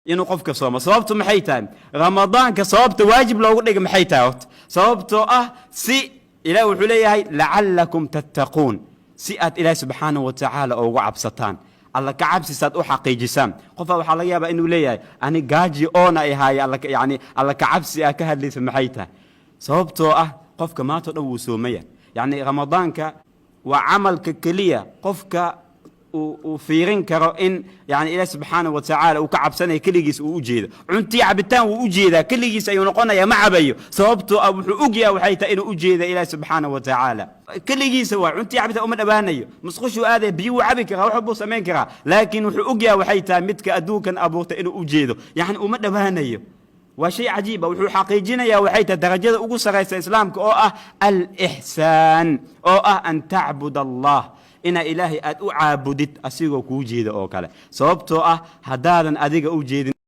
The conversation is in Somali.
inuu qofka soomo sababtu maxay tahay ramadaanka sababta waajib loogu dhigay maxay tahay sababtoo ah si ilaahay wuxuu leeyahay la'allakum tattaquun si aad ilaahay subxaanahu wa ta'aala ugu cabsataan alla ka cabsisaad u xaqiijisaan qofa waxa laga yaabaa inuu leeyahay ani gaaji oona ay haay alla ka cabsi ka hadlaysa maxay tahay sababtoo ah qofka maanta dhan wuu soomaya ramadaanka waa camalka kaliya qofka وفيرين كرو إن يعني إله سبحانه وتعالى وكعبسنا كليجيس ووجيده عنتي عبتان ووجيده كليجيس أيونقنا يا معبيه صوبته أبو أجيا وحيت إنه وجيده إله سبحانه وتعالى كليجيس هو عنتي عبتان أمد أبانيه مسخشوا هذا بيو عبك أو حبوا سمين كرا لكن أجيا وحيت متك أدوك أبوه إنه وجيده يعني أمد أبانيه وشيء عجيب وحو حقيقينا يا وحيت درجة أقول سرائس الإسلام الإحسان أن تعبد الله إن إلهي أعبدت أسيغو كوجيد أو كلا سببتو هدادا أديغ أوجيد